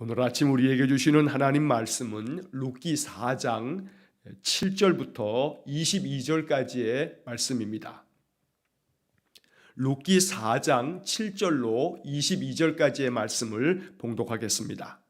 오늘 아침 우리에게 주시는 하나님 말씀은 룻기 4장 7절부터 22절까지의 말씀입니다. 룻기 4장 7절로 22절까지의 말씀을 봉독하겠습니다.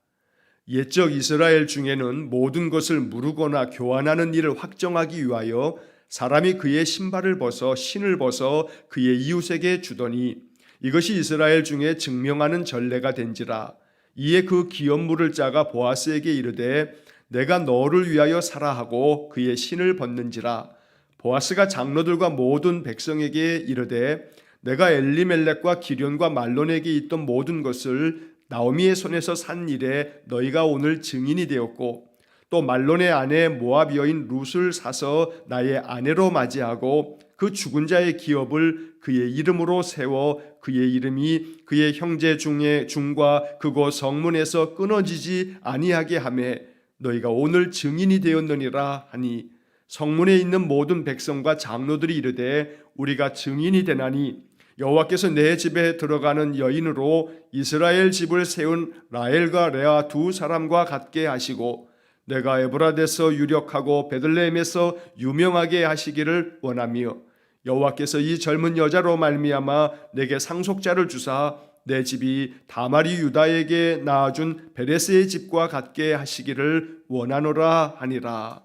옛적 이스라엘 중에는 모든 것을 무르거나 교환하는 일을 확정하기 위하여 사람이 그의 신발을 벗어 신을 벗어 그의 이웃에게 주더니 이것이 이스라엘 중에 증명하는 전례가 된지라. 이에 그 기업 물을 자가 보아스에게 이르되 내가 너를 위하여 사라 하고 그의 신을 벗는지라. 보아스가 장로들과 모든 백성에게 이르되 내가 엘리멜렉과 기련과 말론에게 있던 모든 것을 나오미의 손에서 산 일에 너희가 오늘 증인이 되었고 또 말론의 아내 모압 여인 룻을 사서 나의 아내로 맞이하고 그 죽은 자의 기업을 그의 이름으로 세워 그의 이름이 그의 형제 중과 그곳 성문에서 끊어지지 아니하게 하며 너희가 오늘 증인이 되었느니라 하니 성문에 있는 모든 백성과 장로들이 이르되 우리가 증인이 되나니 여호와께서 내 집에 들어가는 여인으로 이스라엘 집을 세운 라헬과 레아 두 사람과 같게 하시고 내가 에브라데서 유력하고 베들레헴에서 유명하게 하시기를 원하며 여호와께서 이 젊은 여자로 말미암아 내게 상속자를 주사 내 집이 다말이 유다에게 낳아준 베레스의 집과 같게 하시기를 원하노라 하니라.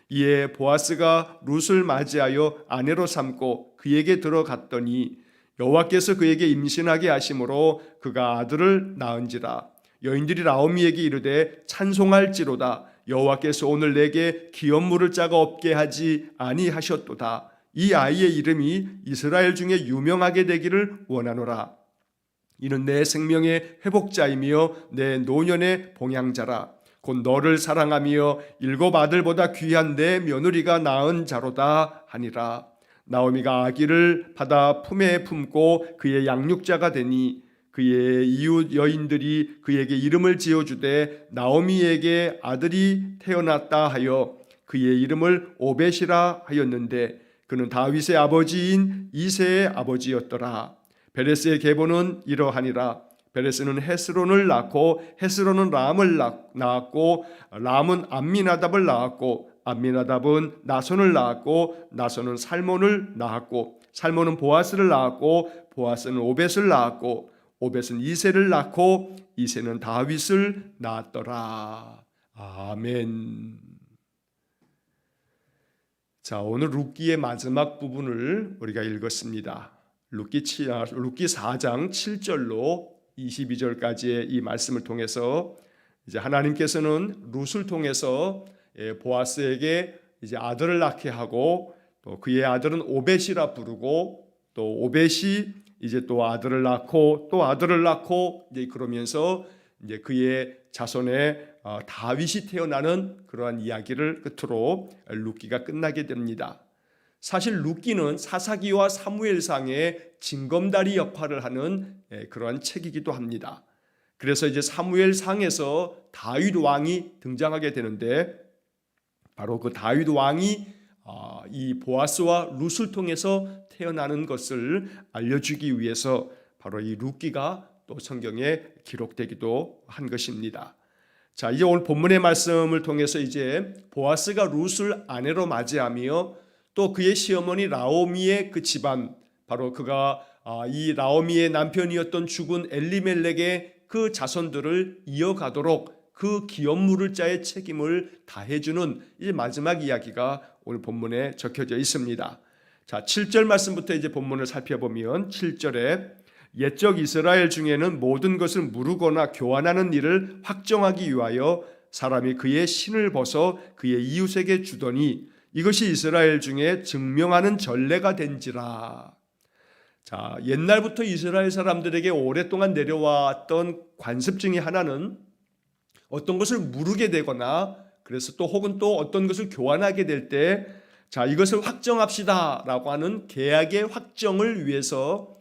이에 보아스가 룻을 맞이하여 아내로 삼고 그에게 들어갔더니 여호와께서 그에게 임신하게 하심으로 그가 아들을 낳은지라. 여인들이 나오미에게 이르되 찬송할지로다. 여호와께서 오늘 내게 기업 물을 자가 없게 하지 아니하셨도다. 이 아이의 이름이 이스라엘 중에 유명하게 되기를 원하노라. 이는 내 생명의 회복자이며 내 노년의 봉양자라. 곧 너를 사랑하며 일곱 아들보다 귀한 내 며느리가 낳은 자로다 하니라. 나오미가 아기를 받아 품에 품고 그의 양육자가 되니 그의 이웃 여인들이 그에게 이름을 지어주되 나오미에게 아들이 태어났다 하여 그의 이름을 오벳이라 하였는데 그는 다윗의 아버지인 이새의 아버지였더라. 베레스의 계보는 이러하니라. 베레스는 헤스론을 낳고 헤스론은 람을 낳았고 람은 암미나답을 낳았고 암미나답은 나손을 낳았고 나손은 살몬을 낳았고 살몬은 보아스를 낳았고 보아스는 오벳을 낳았고 오벳은 이새를 낳고 이새는 다윗을 낳았더라. 아멘. 자, 오늘 룻기의 마지막 부분을 우리가 읽었습니다. 룻기 4장 7절로 22절까지의 이 말씀을 통해서 이제 하나님께서는 룻을 통해서 보아스에게 이제 아들을 낳게 하고 또 그의 아들은 오벳이라 부르고 또 오벳이 이제 또 아들을 낳고 또 아들을 낳고 이제 그러면서 이제 그의 자손에 다윗이 태어나는 그러한 이야기를 끝으로 룻기가 끝나게 됩니다. 사실 룻기는 사사기와 사무엘상의 징검다리 역할을 하는 그러한 책이기도 합니다. 그래서 이제 사무엘상에서 다윗 왕이 등장하게 되는데 바로 그 다윗 왕이 이 보아스와 룻을 통해서 태어나는 것을 알려주기 위해서 바로 이 룻기가 또 성경에 기록되기도 한 것입니다. 자, 이제 오늘 본문의 말씀을 통해서 이제 보아스가 룻을 아내로 맞이하며 또 그의 시어머니 나오미의 그 집안, 바로 그가 이 나오미의 남편이었던 죽은 엘리멜렉의 그 자손들을 이어가도록 그 기업 물을 자의 책임을 다해주는 이제 마지막 이야기가 오늘 본문에 적혀져 있습니다. 자, 7절 말씀부터 이제 본문을 살펴보면 7절에 옛적 이스라엘 중에는 모든 것을 무르거나 교환하는 일을 확정하기 위하여 사람이 그의 신을 벗어 그의 이웃에게 주더니 이것이 이스라엘 중에 증명하는 전례가 된지라. 자, 옛날부터 이스라엘 사람들에게 오랫동안 내려왔던 관습 중에 하나는 어떤 것을 무르게 되거나 그래서 또 혹은 또 어떤 것을 교환하게 될 때 자, 이것을 확정합시다라고 하는 계약의 확정을 위해서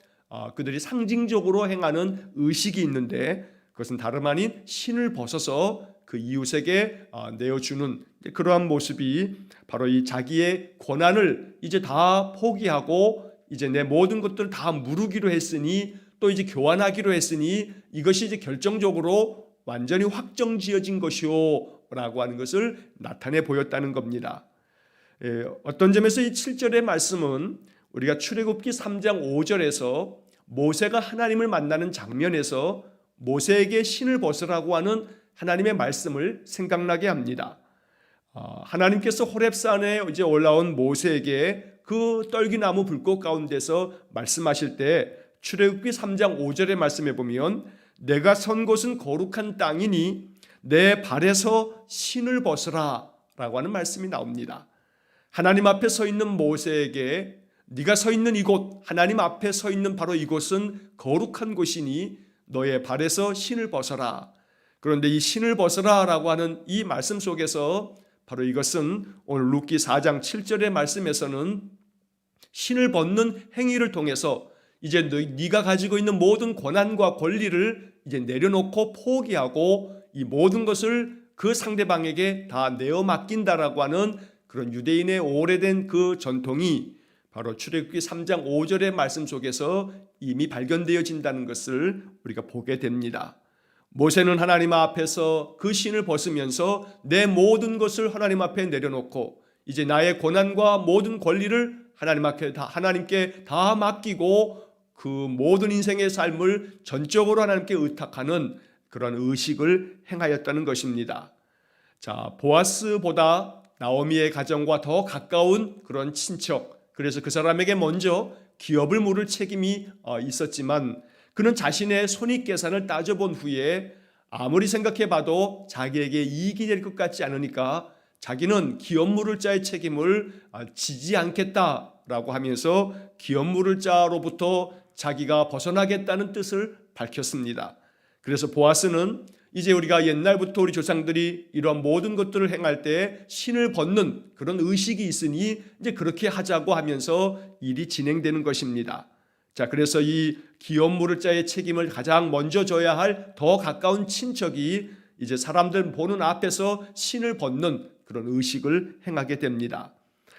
그들이 상징적으로 행하는 의식이 있는데 그것은 다름 아닌 신을 벗어서 그 이웃에게 내어주는 그러한 모습이 바로 이 자기의 권한을 이제 다 포기하고 이제 내 모든 것들을 다 무르기로 했으니 또 이제 교환하기로 했으니 이것이 이제 결정적으로 완전히 확정지어진 것이오 라고 하는 것을 나타내 보였다는 겁니다. 어떤 점에서 이 7절의 말씀은 우리가 출애굽기 3장 5절에서 모세가 하나님을 만나는 장면에서 모세에게 신을 벗으라고 하는 하나님의 말씀을 생각나게 합니다. 하나님께서 호렙산에 이제 올라온 모세에게 그 떨기나무 불꽃 가운데서 말씀하실 때 출애굽기 3장 5절의 말씀에 보면 내가 선 곳은 거룩한 땅이니 내 발에서 신을 벗으라 라고 하는 말씀이 나옵니다. 하나님 앞에 서 있는 모세에게 네가 서 있는 이곳, 하나님 앞에 서 있는 바로 이곳은 거룩한 곳이니 너의 발에서 신을 벗어라. 그런데 이 신을 벗어라 라고 하는 이 말씀 속에서 바로 이것은 오늘 룻기 4장 7절의 말씀에서는 신을 벗는 행위를 통해서 이제 네가 가지고 있는 모든 권한과 권리를 이제 내려놓고 포기하고 이 모든 것을 그 상대방에게 다 내어 맡긴다라고 하는 그런 유대인의 오래된 그 전통이 바로 출애굽기 3장 5절의 말씀 속에서 이미 발견되어진다는 것을 우리가 보게 됩니다. 모세는 하나님 앞에서 그 신을 벗으면서 내 모든 것을 하나님 앞에 내려놓고 이제 나의 권한과 모든 권리를 하나님께 다 맡기고 그 모든 인생의 삶을 전적으로 하나님께 의탁하는 그런 의식을 행하였다는 것입니다. 자, 보아스보다 나오미의 가정과 더 가까운 그런 친척, 그래서 그 사람에게 먼저 기업을 물을 책임이 있었지만 그는 자신의 손익계산을 따져본 후에 아무리 생각해봐도 자기에게 이익이 될 것 같지 않으니까 자기는 기업 물을 자의 책임을 지지 않겠다라고 하면서 기업 물을 자로부터 자기가 벗어나겠다는 뜻을 밝혔습니다. 그래서 보아스는 이제 우리가 옛날부터 우리 조상들이 이런 모든 것들을 행할 때 신을 벗는 그런 의식이 있으니 이제 그렇게 하자고 하면서 일이 진행되는 것입니다. 자, 그래서 이 기업 물을 자의 책임을 가장 먼저 져야 할 더 가까운 친척이 이제 사람들 보는 앞에서 신을 벗는 그런 의식을 행하게 됩니다.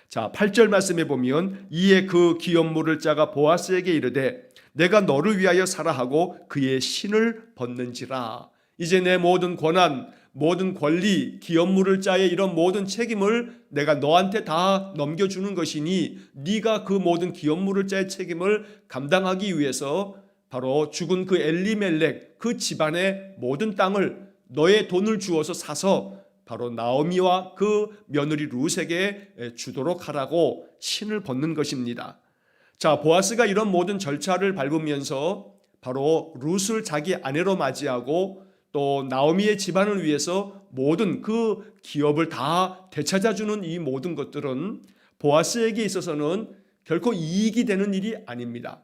자, 8절 말씀에 보면 이에 그 기업 물을 자가 보아스에게 이르되 내가 너를 위하여 사라 하고 그의 신을 벗는지라. 이제 내 모든 권한, 모든 권리, 기업 물을 자의 이런 모든 책임을 내가 너한테 다 넘겨주는 것이니 네가 그 모든 기업 물을 자의 책임을 감당하기 위해서 바로 죽은 그 엘리멜렉 그 집안의 모든 땅을 너의 돈을 주어서 사서 바로 나오미와 그 며느리 룻에게 주도록 하라고 신을 벗는 것입니다. 자, 보아스가 이런 모든 절차를 밟으면서 바로 룻을 자기 아내로 맞이하고 또 나오미의 집안을 위해서 모든 그 기업을 다 되찾아주는 이 모든 것들은 보아스에게 있어서는 결코 이익이 되는 일이 아닙니다.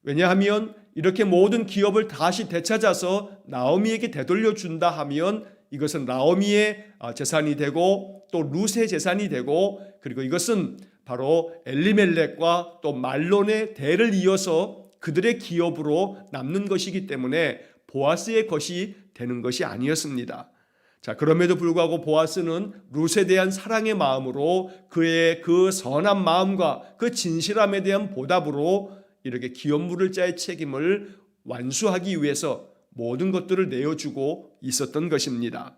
왜냐하면 이렇게 모든 기업을 다시 되찾아서 나오미에게 되돌려준다 하면 이것은 나오미의 재산이 되고 또 룻의 재산이 되고 그리고 이것은 바로 엘리멜렉과 또 말론의 대를 이어서 그들의 기업으로 남는 것이기 때문에 보아스의 것이 되는 것이 아니었습니다. 자, 그럼에도 불구하고 보아스는 룻에 대한 사랑의 마음으로 그의 그 선한 마음과 그 진실함에 대한 보답으로 이렇게 기업 물을 자의 책임을 완수하기 위해서 모든 것들을 내어주고 있었던 것입니다.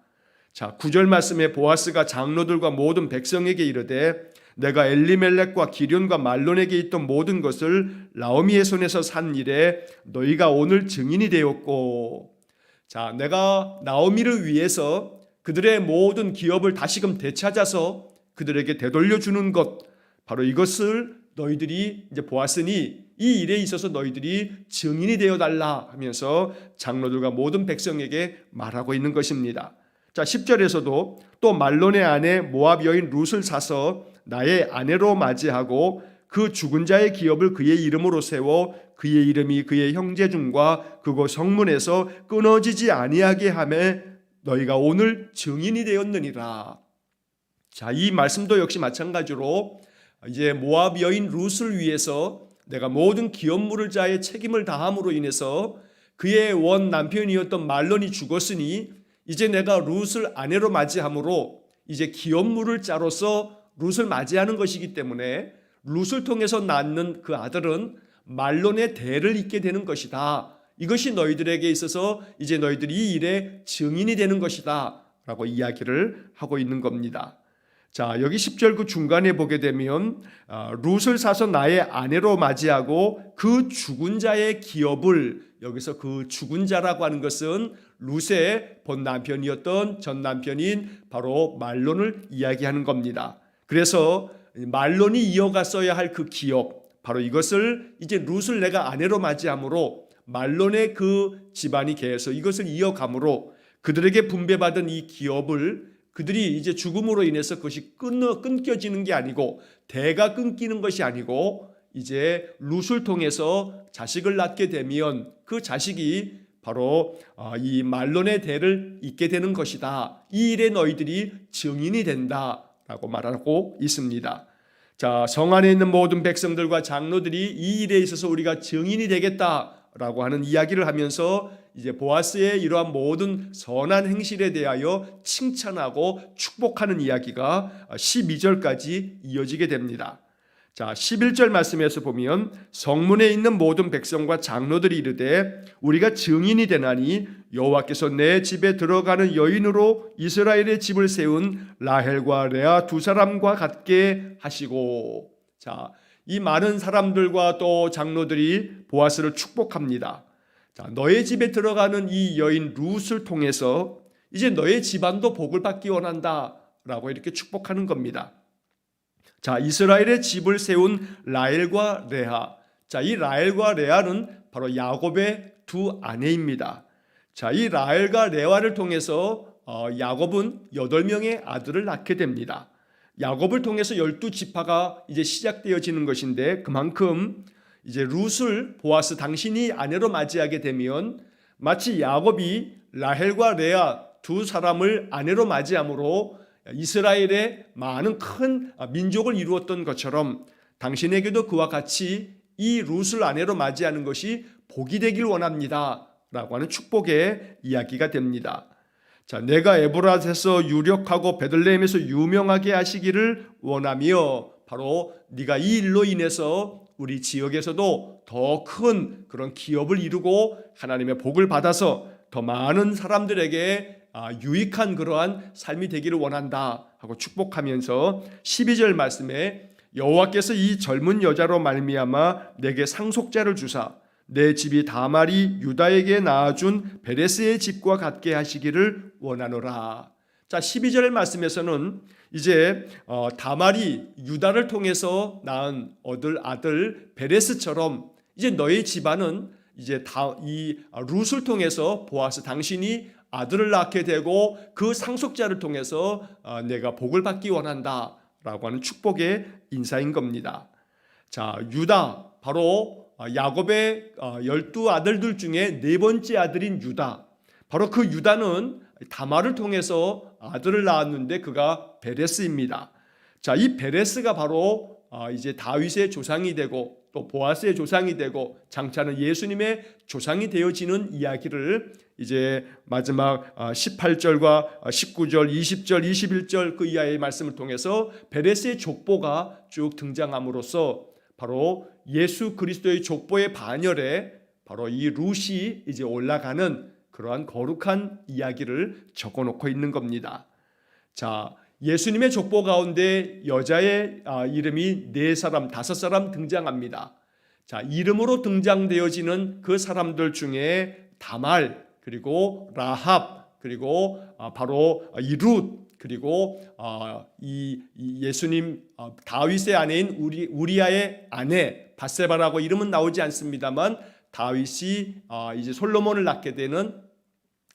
자, 9절 말씀에 보아스가 장로들과 모든 백성에게 이르되 내가 엘리멜렉과 기럐과 말론에게 있던 모든 것을 나오미의 손에서 산 일에 너희가 오늘 증인이 되었고, 자, 내가 나오미를 위해서 그들의 모든 기업을 다시금 되찾아서 그들에게 되돌려주는 것, 바로 이것을 너희들이 이제 보았으니 이 일에 있어서 너희들이 증인이 되어달라 하면서 장로들과 모든 백성에게 말하고 있는 것입니다. 자, 10절에서도 또 말론의 아내 모압 여인 룻을 사서 나의 아내로 맞이하고 그 죽은 자의 기업을 그의 이름으로 세워 그의 이름이 그의 형제 중과 그곳 성문에서 끊어지지 아니하게 하매 너희가 오늘 증인이 되었느니라. 자, 이 말씀도 역시 마찬가지로 이제 모압 여인 룻을 위해서 내가 모든 기업 물을 자의 책임을 다함으로 인해서 그의 원 남편이었던 말론이 죽었으니 이제 내가 룻을 아내로 맞이함으로 이제 기업 물을 자로서 룻을 맞이하는 것이기 때문에 룻을 통해서 낳는 그 아들은 말론의 대를 잇게 되는 것이다. 이것이 너희들에게 있어서 이제 너희들이 이 일의 증인이 되는 것이다 라고 이야기를 하고 있는 겁니다. 자, 여기 10절 그 중간에 보게 되면 룻을 사서 나의 아내로 맞이하고 그 죽은 자의 기업을, 여기서 그 죽은 자라고 하는 것은 룻의 본 남편이었던 전 남편인 바로 말론을 이야기하는 겁니다. 그래서 말론이 이어갔어야 할 그 기업, 바로 이것을 이제 룻을 내가 아내로 맞이함으로 말론의 그 집안이 계속 이것을 이어감으로 그들에게 분배받은 이 기업을 그들이 이제 죽음으로 인해서 그것이 끊겨지는 게 아니고 대가 끊기는 것이 아니고 이제 룻을 통해서 자식을 낳게 되면 그 자식이 바로 이 말론의 대를 잇게 되는 것이다. 이 일에 너희들이 증인이 된다라고 말하고 있습니다. 자, 성 안에 있는 모든 백성들과 장로들이 이 일에 있어서 우리가 증인이 되겠다라고 하는 이야기를 하면서 이제 보아스의 이러한 모든 선한 행실에 대하여 칭찬하고 축복하는 이야기가 12절까지 이어지게 됩니다. 자, 11절 말씀에서 보면 성문에 있는 모든 백성과 장로들이 이르되 우리가 증인이 되나니 여호와께서 내 집에 들어가는 여인으로 이스라엘의 집을 세운 라헬과 레아 두 사람과 같게 하시고. 자, 이 많은 사람들과 또 장로들이 보아스를 축복합니다. 자, 너의 집에 들어가는 이 여인 룻을 통해서 이제 너의 집안도 복을 받기 원한다라고 이렇게 축복하는 겁니다. 자, 이스라엘의 집을 세운 라헬과 레아. 자, 이 라헬과 레아는 바로 야곱의 두 아내입니다. 자, 이 라헬과 레아를 통해서 야곱은 8명의 아들을 낳게 됩니다. 야곱을 통해서 12지파가 이제 시작되어지는 것인데 그만큼 이제 룻을 보아스 당신이 아내로 맞이하게 되면 마치 야곱이 라헬과 레아 두 사람을 아내로 맞이함으로 이스라엘의 많은 큰 민족을 이루었던 것처럼 당신에게도 그와 같이 이 룻을 아내로 맞이하는 것이 복이 되길 원합니다 라고 하는 축복의 이야기가 됩니다. 자, 내가 에브라스에서 유력하고 베들레헴에서 유명하게 하시기를 원하며 바로 네가 이 일로 인해서 우리 지역에서도 더 큰 그런 기업을 이루고 하나님의 복을 받아서 더 많은 사람들에게 유익한 그러한 삶이 되기를 원한다 하고 축복하면서 12절 말씀에 여호와께서 이 젊은 여자로 말미암아 내게 상속자를 주사 내 집이 다말이 유다에게 낳아준 베레스의 집과 같게 하시기를 원하노라. 자, 12절 말씀에서는 이제 다말이 유다를 통해서 낳은 얻을 아들 베레스처럼 이제 너의 집안은 이제 이 룻을 통해서 보아스 당신이 아들을 낳게 되고 그 상속자를 통해서 내가 복을 받기 원한다라고 하는 축복의 인사인 겁니다. 자, 유다 바로 야곱의 12아들들 중에 네 번째 아들인 유다. 바로 그 유다는 다말을 통해서 아들을 낳았는데 그가 베레스입니다. 자, 이 베레스가 바로 이제 다윗의 조상이 되고 또 보아스의 조상이 되고 장차는 예수님의 조상이 되어지는 이야기를 이제 마지막 18절과 19절, 20절, 21절 그 이하의 말씀을 통해서 베레스의 족보가 쭉 등장함으로써 바로 예수 그리스도의 족보의 반열에 바로 이 룻이 이제 올라가는 그러한 거룩한 이야기를 적어놓고 있는 겁니다. 자, 예수님의 족보 가운데 여자의 이름이 4사람, 5사람 등장합니다. 자, 이름으로 등장되어지는 그 사람들 중에 다말, 그리고 라합, 그리고 바로 이 룻, 그리고 이 예수님 다윗의 아내인 우리아의 아내 밧세바라고 이름은 나오지 않습니다만 다윗이 이제 솔로몬을 낳게 되는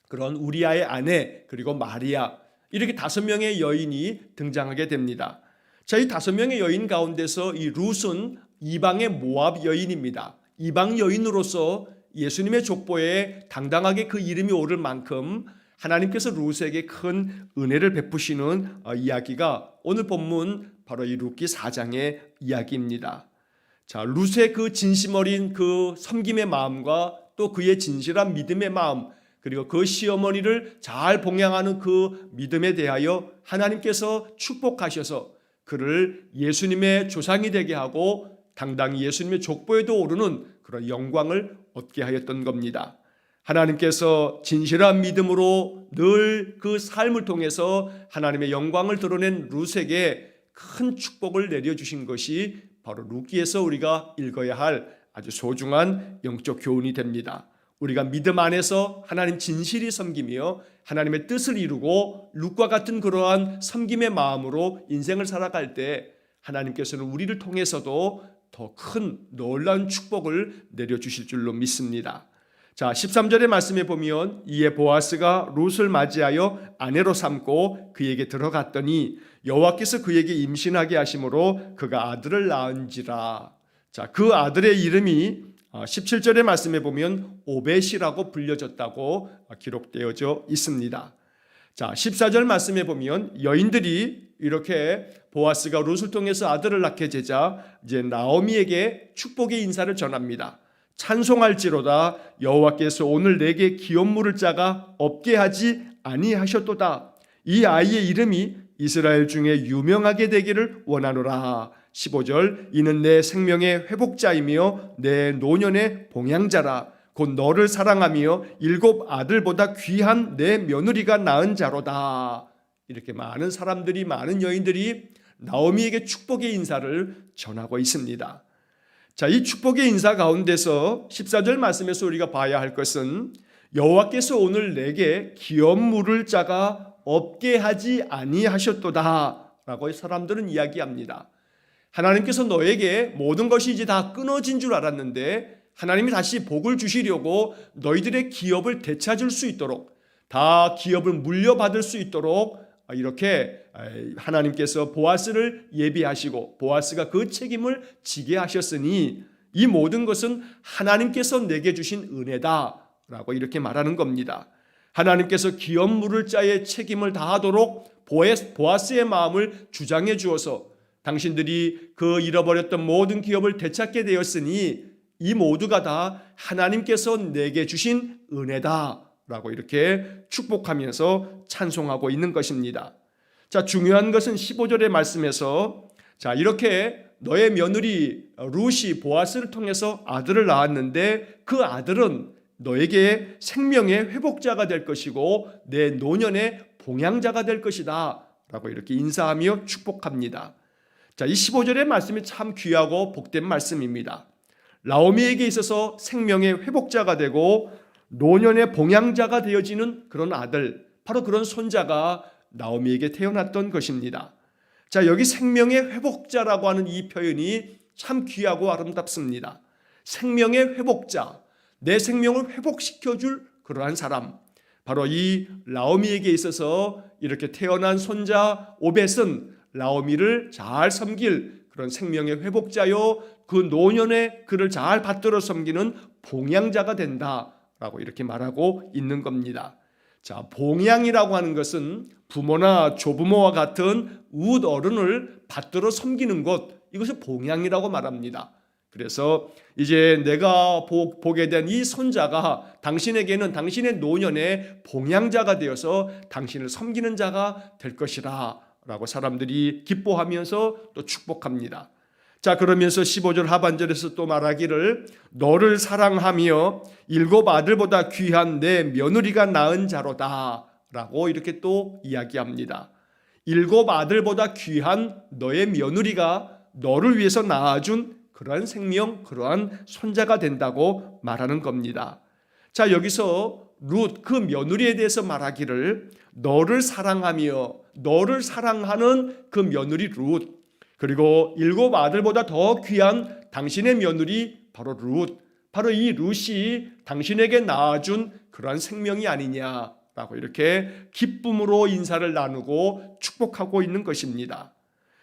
그런 우리아의 아내 그리고 마리아 이렇게 5명의 여인이 등장하게 됩니다. 자, 이 5명의 여인 가운데서 이 룻은 이방의 모압 여인입니다. 이방 여인으로서 예수님의 족보에 당당하게 그 이름이 오를 만큼 하나님께서 룻에게 큰 은혜를 베푸시는 이야기가 오늘 본문 바로 이 룻기 4장의 이야기입니다. 자, 룻의 그 진심 어린 그 섬김의 마음과 또 그의 진실한 믿음의 마음 그리고 그 시어머니를 잘 봉양하는 그 믿음에 대하여 하나님께서 축복하셔서 그를 예수님의 조상이 되게 하고 당당히 예수님의 족보에도 오르는 그런 영광을 얻게 하였던 겁니다. 하나님께서 진실한 믿음으로 늘 그 삶을 통해서 하나님의 영광을 드러낸 룻에게 큰 축복을 내려주신 것이 바로 룻기에서 우리가 읽어야 할 아주 소중한 영적 교훈이 됩니다. 우리가 믿음 안에서 하나님 진실이 섬기며 하나님의 뜻을 이루고 룻과 같은 그러한 섬김의 마음으로 인생을 살아갈 때 하나님께서는 우리를 통해서도 더 큰 놀라운 축복을 내려주실 줄로 믿습니다. 자, 13절의 말씀에 보면 이에 보아스가 룻을 맞이하여 아내로 삼고 그에게 들어갔더니 여호와께서 그에게 임신하게 하심으로 그가 아들을 낳은지라. 자, 그 아들의 이름이 17절의 말씀에 보면 오벳이라고 불려졌다고 기록되어져 있습니다. 자, 14절 말씀에 보면 여인들이 이렇게 보아스가 룻을 통해서 아들을 낳게 되자 이제 나오미에게 축복의 인사를 전합니다. 찬송할지로다 여호와께서 오늘 내게 기업 물을 자가 없게 하지 아니하셨도다. 이 아이의 이름이 이스라엘 중에 유명하게 되기를 원하노라. 15절 이는 내 생명의 회복자이며 내 노년의 봉양자라. 곧 너를 사랑하며 7 아들보다 귀한 내 며느리가 낳은 자로다. 이렇게 많은 사람들이 많은 여인들이 나오미에게 축복의 인사를 전하고 있습니다. 자, 이 축복의 인사 가운데서 14절 말씀에서 우리가 봐야 할 것은 여호와께서 오늘 내게 기업 물을 자가 없게 하지 아니하셨도다 라고 사람들은 이야기합니다. 하나님께서 너에게 모든 것이 이제 다 끊어진 줄 알았는데 하나님이 다시 복을 주시려고 너희들의 기업을 되찾을 수 있도록 다 기업을 물려받을 수 있도록 이렇게 하나님께서 보아스를 예비하시고 보아스가 그 책임을 지게 하셨으니 이 모든 것은 하나님께서 내게 주신 은혜다라고 이렇게 말하는 겁니다. 하나님께서 기업 물을 자의 책임을 다하도록 보아스의 마음을 주장해 주어서 당신들이 그 잃어버렸던 모든 기업을 되찾게 되었으니 이 모두가 다 하나님께서 내게 주신 은혜다라고 이렇게 축복하면서 찬송하고 있는 것입니다. 자, 중요한 것은 15절의 말씀에서 자, 이렇게 너의 며느리 룻이 보아스를 통해서 아들을 낳았는데 그 아들은 너에게 생명의 회복자가 될 것이고 내 노년의 봉양자가 될 것이다 라고 이렇게 인사하며 축복합니다. 자, 이 15절의 말씀이 참 귀하고 복된 말씀입니다. 나오미에게 있어서 생명의 회복자가 되고 노년의 봉양자가 되어지는 그런 아들, 바로 그런 손자가 나오미에게 태어났던 것입니다. 자, 여기 생명의 회복자라고 하는 이 표현이 참 귀하고 아름답습니다. 생명의 회복자, 내 생명을 회복시켜줄 그러한 사람, 바로 이 나오미에게 있어서 이렇게 태어난 손자 오벳은 나오미를 잘 섬길 그런 생명의 회복자요, 그 노년에 그를 잘 받들어 섬기는 봉양자가 된다라고 이렇게 말하고 있는 겁니다. 자, 봉양이라고 하는 것은 부모나 조부모와 같은 우웃 어른을 받들어 섬기는 것, 이것을 봉양이라고 말합니다. 그래서 이제 내가 보게 된 이 손자가 당신에게는 당신의 노년에 봉양자가 되어서 당신을 섬기는 자가 될 것이라 라고 사람들이 기뻐하면서 또 축복합니다. 자, 그러면서 15절 하반절에서 또 말하기를 너를 사랑하며 7 아들보다 귀한 내 며느리가 낳은 자로다 라고 이렇게 또 이야기합니다. 7 아들보다 귀한 너의 며느리가 너를 위해서 낳아준 그러한 생명, 그러한 손자가 된다고 말하는 겁니다. 자, 여기서 룻 그 며느리에 대해서 말하기를 너를 사랑하며 너를 사랑하는 그 며느리 룻, 그리고 7 아들보다 더 귀한 당신의 며느리 바로 룻, 바로 이 룻이 당신에게 낳아준 그러한 생명이 아니냐라고 이렇게 기쁨으로 인사를 나누고 축복하고 있는 것입니다.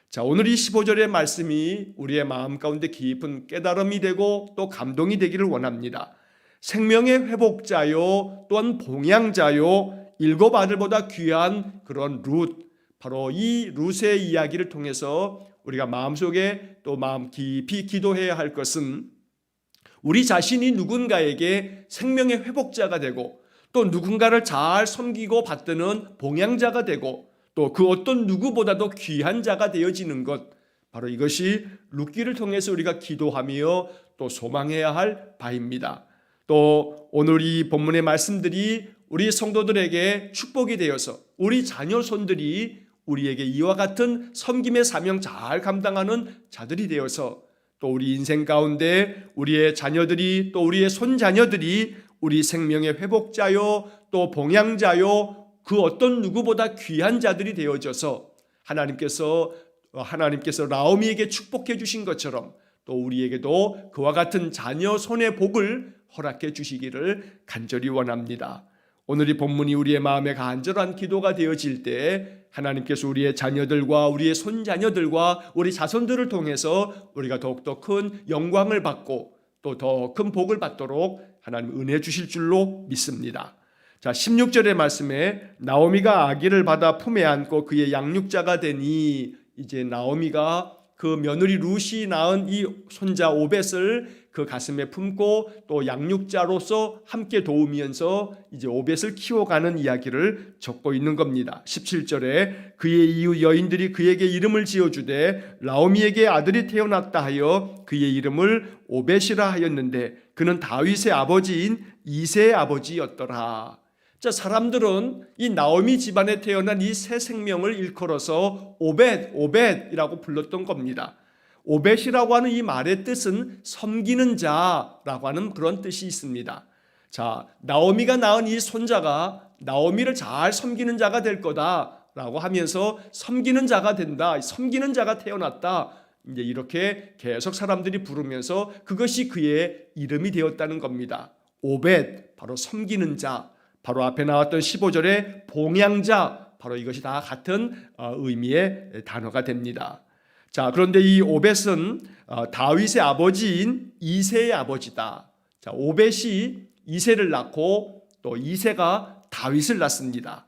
자, 오늘 이 15절의 말씀이 우리의 마음 가운데 깊은 깨달음이 되고 또 감동이 되기를 원합니다. 생명의 회복자요 또한 봉양자요 7 아들보다 귀한 그런 룻, 바로 이 룻의 이야기를 통해서 우리가 마음속에 또 마음 깊이 기도해야 할 것은 우리 자신이 누군가에게 생명의 회복자가 되고 또 누군가를 잘 섬기고 받드는 봉양자가 되고 또 그 어떤 누구보다도 귀한 자가 되어지는 것, 바로 이것이 룻기를 통해서 우리가 기도하며 또 소망해야 할 바입니다. 또 오늘 이 본문의 말씀들이 우리 성도들에게 축복이 되어서 우리 자녀손들이 우리에게 이와 같은 섬김의 사명 잘 감당하는 자들이 되어서 또 우리 인생 가운데 우리의 자녀들이 또 우리의 손자녀들이 우리 생명의 회복자요 또 봉양자요 그 어떤 누구보다 귀한 자들이 되어져서 하나님께서 나오미에게 축복해 주신 것처럼 또 우리에게도 그와 같은 자녀 손의 복을 허락해 주시기를 간절히 원합니다. 오늘 이 본문이 우리의 마음에 간절한 기도가 되어질 때 하나님께서 우리의 자녀들과 우리의 손자녀들과 우리 자손들을 통해서 우리가 더욱더 큰 영광을 받고 또 더 큰 복을 받도록 하나님 은혜 주실 줄로 믿습니다. 자, 16절의 말씀에 나오미가 아기를 받아 품에 안고 그의 양육자가 되니, 이제 나오미가 그 며느리 룻이 낳은 이 손자 오벳을 그 가슴에 품고 또 양육자로서 함께 도우면서 이제 오벳을 키워가는 이야기를 적고 있는 겁니다. 17절에 그의 이후 여인들이 그에게 이름을 지어주되 나오미에게 아들이 태어났다 하여 그의 이름을 오벳이라 하였는데 그는 다윗의 아버지인 이새의 아버지였더라. 자, 사람들은 이 나오미 집안에 태어난 이 새 생명을 일컬어서 오벳이라고 불렀던 겁니다. 오벳이라고 하는 이 말의 뜻은 섬기는 자라고 하는 그런 뜻이 있습니다. 자, 나오미가 낳은 이 손자가 나오미를 잘 섬기는 자가 될 거다라고 하면서 섬기는 자가 된다, 섬기는 자가 태어났다, 이제 이렇게 계속 사람들이 부르면서 그것이 그의 이름이 되었다는 겁니다. 오벳, 바로 섬기는 자, 바로 앞에 나왔던 15절의 봉양자, 바로 이것이 다 같은 의미의 단어가 됩니다. 자, 그런데 이 오벳은 다윗의 아버지인 이새의 아버지다. 자, 오벳이 이새를 낳고 또 이새가 다윗을 낳습니다.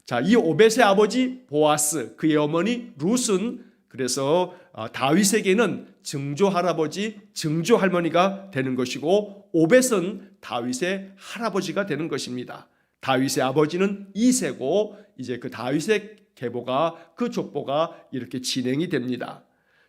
자, 이 오벳의 아버지 보아스, 그의 어머니 룻은 그래서 다윗에게는 증조 할아버지, 증조 할머니가 되는 것이고 오벳은 다윗의 할아버지가 되는 것입니다. 다윗의 아버지는 이새고 이제 그 다윗의 계보가 그 족보가 이렇게 진행이 됩니다.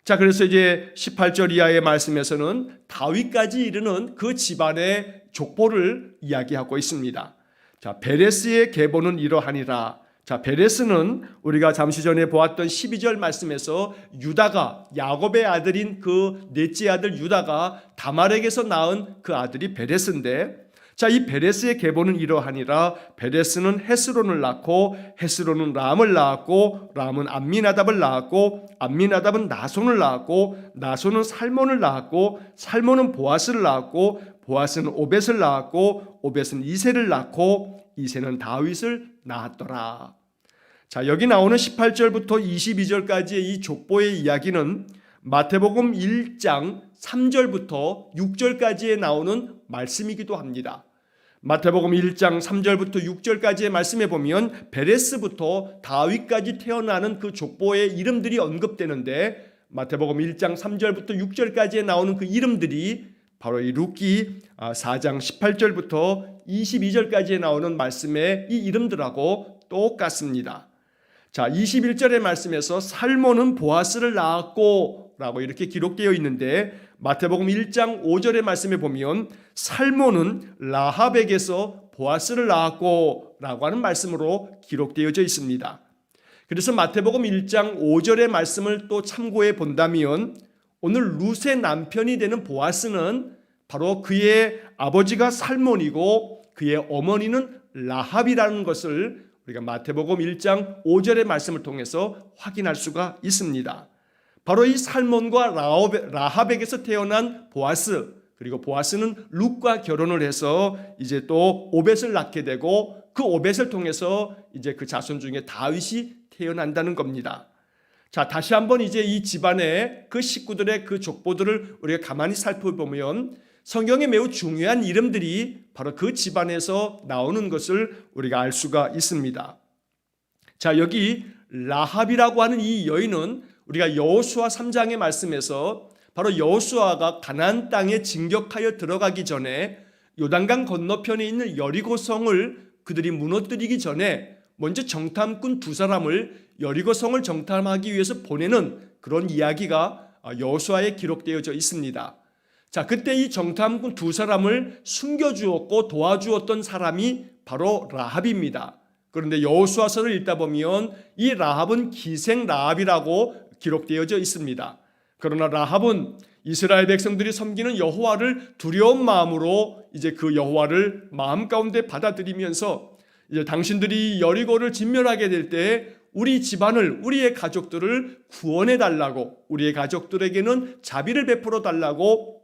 자, 그래서 이제 18절 이하의 말씀에서는 다윗까지 이르는 그 집안의 족보를 이야기하고 있습니다. 자, 베레스의 계보는 이러하니라. 자, 베레스는 우리가 잠시 전에 보았던 12절 말씀에서 유다가 야곱의 아들인 그 넷째 아들 유다가 다말에게서 낳은 그 아들이 베레스인데, 자, 이 베레스의 계보는 이러하니라. 베레스는 헤스론을 낳고 헤스론은 람을 낳았고 람은 암미나답을 낳았고 암미나답은 나손을 낳았고 나손은 살몬을 낳았고 살몬은 보아스를 낳았고 보아스는 오벳을 낳았고 오벳은 이새를 낳고 이새는 다윗을 낳았더라. 자, 여기 나오는 18절부터 22절까지의 이 족보의 이야기는 마태복음 1장 3절부터 6절까지에 나오는 말씀이기도 합니다. 마태복음 1장 3절부터 6절까지의 말씀에 보면 베레스부터 다윗까지 태어나는 그 족보의 이름들이 언급되는데, 마태복음 1장 3절부터 6절까지에 나오는 그 이름들이 바로 이 룻기 4장 18절부터 22절까지에 나오는 말씀의 이 이름들하고 똑같습니다. 자, 21절의 말씀에서 살몬은 보아스를 낳았고 라고 이렇게 기록되어 있는데, 마태복음 1장 5절의 말씀에 보면 살몬은 라합에게서 보아스를 낳았고 라고 하는 말씀으로 기록되어져 있습니다. 그래서 마태복음 1장 5절의 말씀을 또 참고해 본다면 오늘 룻의 남편이 되는 보아스는 바로 그의 아버지가 살몬이고 그의 어머니는 라합이라는 것을 우리가 마태복음 1장 5절의 말씀을 통해서 확인할 수가 있습니다. 바로 이 살몬과 라합에게서 태어난 보아스, 그리고 보아스는 룻과 결혼을 해서 이제 또 오벳을 낳게 되고 그 오벳을 통해서 이제 그 자손 중에 다윗이 태어난다는 겁니다. 자, 다시 한번 이제 이 집안의 그 식구들의 그 족보들을 우리가 가만히 살펴보면 성경에 매우 중요한 이름들이 바로 그 집안에서 나오는 것을 우리가 알 수가 있습니다. 자, 여기 라합이라고 하는 이 여인은 우리가 여호수아 3장의 말씀에서 바로 여호수아가 가나안 땅에 진격하여 들어가기 전에 요단강 건너편에 있는 여리고성을 그들이 무너뜨리기 전에 먼저 정탐꾼 두 사람을 여리고성을 정탐하기 위해서 보내는 그런 이야기가 여호수아에 기록되어져 있습니다. 자, 그때 이 정탐꾼 두 사람을 숨겨주었고 도와주었던 사람이 바로 라합입니다. 그런데 여호수아서를 읽다 보면 이 라합은 기생 라합이라고 기록되어져 있습니다. 그러나 라합은 이스라엘 백성들이 섬기는 여호와를 두려운 마음으로 이제 그 여호와를 마음 가운데 받아들이면서 이제 당신들이 여리고를 진멸하게 될 때 우리 집안을, 우리의 가족들을 구원해 달라고, 우리의 가족들에게는 자비를 베풀어 달라고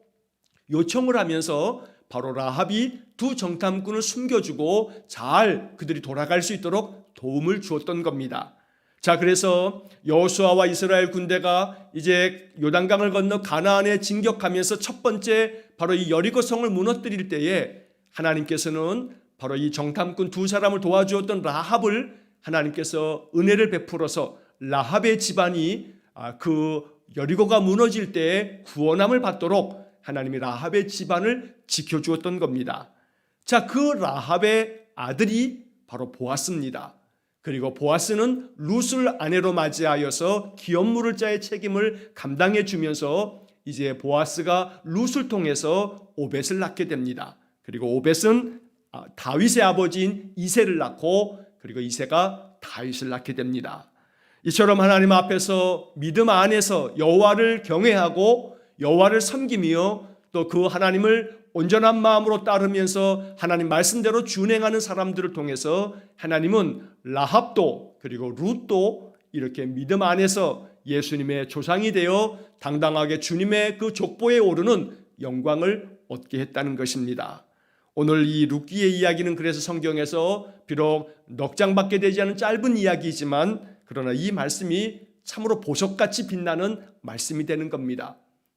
요청을 하면서 바로 라합이 두 정탐꾼을 숨겨주고 잘 그들이 돌아갈 수 있도록 도움을 주었던 겁니다. 자, 그래서 여호수아와 이스라엘 군대가 이제 요단강을 건너 가나안에 진격하면서 첫 번째 바로 이 여리고성을 무너뜨릴 때에 하나님께서는 바로 이 정탐꾼 두 사람을 도와주었던 라합을 하나님께서 은혜를 베풀어서 라합의 집안이 그 여리고가 무너질 때 구원함을 받도록 하나님이 라합의 집안을 지켜주었던 겁니다. 자, 그 라합의 아들이 바로 보아스입니다. 그리고 보아스는 룻을 아내로 맞이하여서 기업물을 자의 책임을 감당해 주면서 이제 보아스가 룻을 통해서 오벳을 낳게 됩니다. 그리고 오벳은 다윗의 아버지인 이새를 낳고 그리고 이새가 다윗을 낳게 됩니다. 이처럼 하나님 앞에서 믿음 안에서 여호와를 경외하고 여호와를 섬기며 또 그 하나님을 온전한 마음으로 따르면서 하나님 말씀대로 준행하는 사람들을 통해서 하나님은 라합도 그리고 룻도 이렇게 믿음 안에서 예수님의 조상이 되어 당당하게 주님의 그 족보에 오르는 영광을 얻게 했다는 것입니다. 오늘 이 룻기의 이야기는 그래서 성경에서 비록 넉 장밖에 되지 않은 짧은 이야기이지만 그러나 이 말씀이 참으로 보석같이 빛나는 말씀이 되는 겁니다.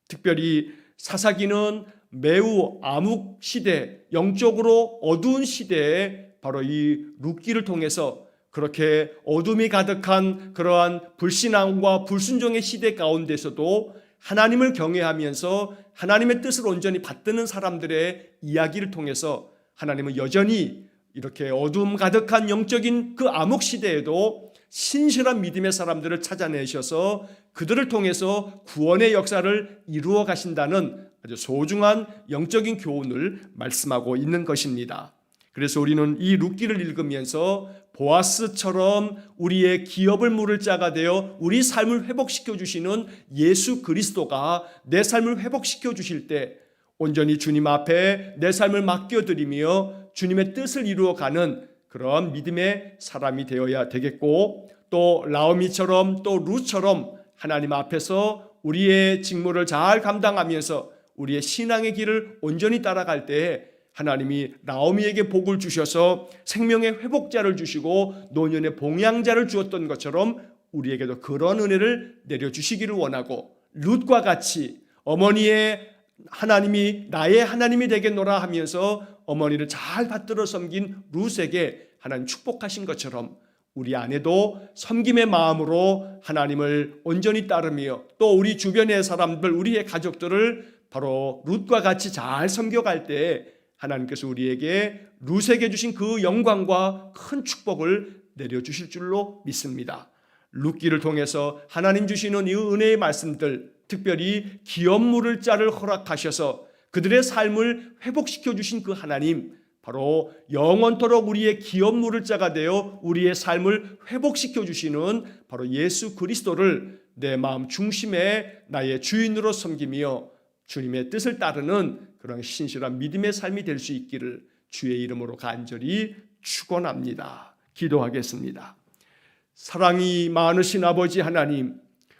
특별히 사사기는 매우 암흑 시대, 영적으로 어두운 시대에 바로 이 룻기를 통해서 그렇게 어둠이 가득한 그러한 불신앙과 불순종의 시대 가운데서도 하나님을 경외하면서 하나님의 뜻을 온전히 받드는 사람들의 이야기를 통해서 하나님은 여전히 이렇게 어둠 가득한 영적인 그 암흑 시대에도 신실한 믿음의 사람들을 찾아내셔서 그들을 통해서 구원의 역사를 이루어 가신다는 아주 소중한 영적인 교훈을 말씀하고 있는 것입니다. 그래서 우리는 이 룻기를 읽으면서 보아스처럼 우리의 기업을 물을 자가 되어 우리 삶을 회복시켜 주시는 예수 그리스도가 내 삶을 회복시켜 주실 때 온전히 주님 앞에 내 삶을 맡겨드리며 주님의 뜻을 이루어가는 그런 믿음의 사람이 되어야 되겠고, 또 나오미처럼 또 룻처럼 하나님 앞에서 우리의 직무를 잘 감당하면서 우리의 신앙의 길을 온전히 따라갈 때 하나님이 나오미에게 복을 주셔서 생명의 회복자를 주시고 노년의 봉양자를 주었던 것처럼 우리에게도 그런 은혜를 내려주시기를 원하고, 룻과 같이 어머니의 하나님이 나의 하나님이 되겠노라 하면서 어머니를 잘 받들어 섬긴 룻에게 하나님 축복하신 것처럼 우리 안에도 섬김의 마음으로 하나님을 온전히 따르며 또 우리 주변의 사람들, 우리의 가족들을 바로 룻과 같이 잘 섬겨갈 때 하나님께서 우리에게 룻에게 주신 그 영광과 큰 축복을 내려주실 줄로 믿습니다. 룻기를 통해서 하나님 주시는 이 은혜의 말씀들, 특별히 기업 물을 자를 허락하셔서 그들의 삶을 회복시켜 주신 그 하나님, 바로 영원토록 우리의 기업 물을 자가 되어 우리의 삶을 회복시켜 주시는 바로 예수 그리스도를 내 마음 중심에 나의 주인으로 섬기며 주님의 뜻을 따르는 그런 신실한 믿음의 삶이 될 수 있기를 주의 이름으로 간절히 축원합니다. 기도하겠습니다. 사랑이 많으신 아버지 하나님,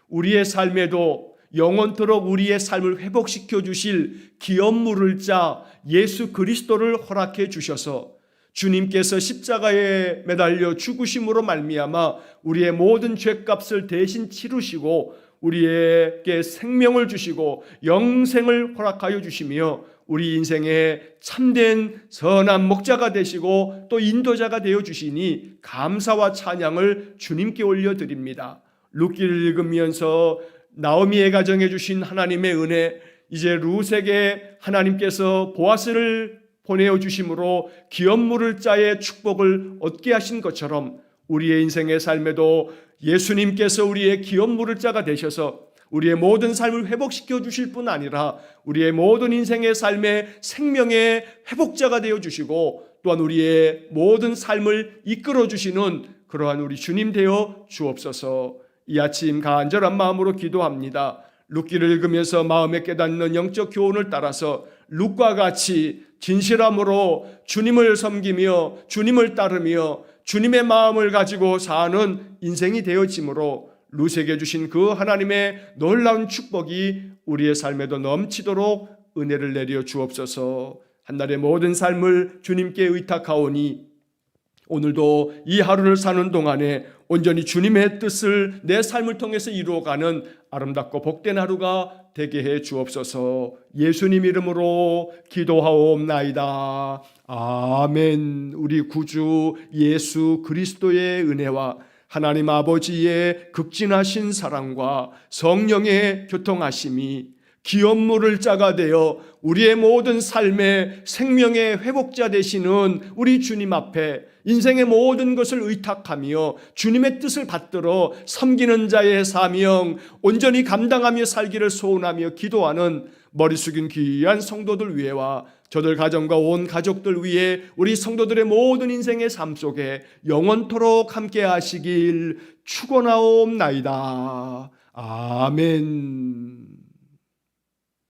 우리의 삶에도 영원토록 우리의 삶을 회복시켜 주실 기업 물을 자 예수 그리스도를 허락해 주셔서 주님께서 십자가에 매달려 죽으심으로 말미암아 우리의 모든 죄값을 대신 치르시고 우리에게 생명을 주시고 영생을 허락하여 주시며 우리 인생의 참된 선한 목자가 되시고 또 인도자가 되어 주시니 감사와 찬양을 주님께 올려드립니다. 룻기를 읽으면서 나오미의 가정에 주신 하나님의 은혜, 이제 룻에게 하나님께서 보아스를 보내어 주심으로 기업 물을 자의 축복을 얻게 하신 것처럼 우리의 인생의 삶에도 예수님께서 우리의 기업 물을 자가 되셔서 우리의 모든 삶을 회복시켜 주실 뿐 아니라 우리의 모든 인생의 삶의 생명의 회복자가 되어 주시고 또한 우리의 모든 삶을 이끌어 주시는 그러한 우리 주님 되어 주옵소서. 이 아침 간절한 마음으로 기도합니다. 룻기를 읽으면서 마음에 깨닫는 영적 교훈을 따라서 룻과 같이 진실함으로 주님을 섬기며 주님을 따르며 주님의 마음을 가지고 사는 인생이 되어지므로 룻에게 주신 그 하나님의 놀라운 축복이 우리의 삶에도 넘치도록 은혜를 내려 주옵소서. 한날의 모든 삶을 주님께 의탁하오니 오늘도 이 하루를 사는 동안에 온전히 주님의 뜻을 내 삶을 통해서 이루어가는 아름답고 복된 하루가 되게 해 주옵소서. 예수님 이름으로 기도하옵나이다. 아멘. 우리 구주 예수 그리스도의 은혜와 하나님 아버지의 극진하신 사랑과 성령의 교통하심이 기업 물을 자가 되어 우리의 모든 삶의 생명의 회복자 되시는 우리 주님 앞에 인생의 모든 것을 의탁하며 주님의 뜻을 받들어 섬기는 자의 사명 온전히 감당하며 살기를 소원하며 기도하는 머리 숙인 귀한 성도들 위에와 저들 가정과 온 가족들 위해 우리 성도들의 모든 인생의 삶 속에 영원토록 함께 하시길 축원하옵나이다. 아멘.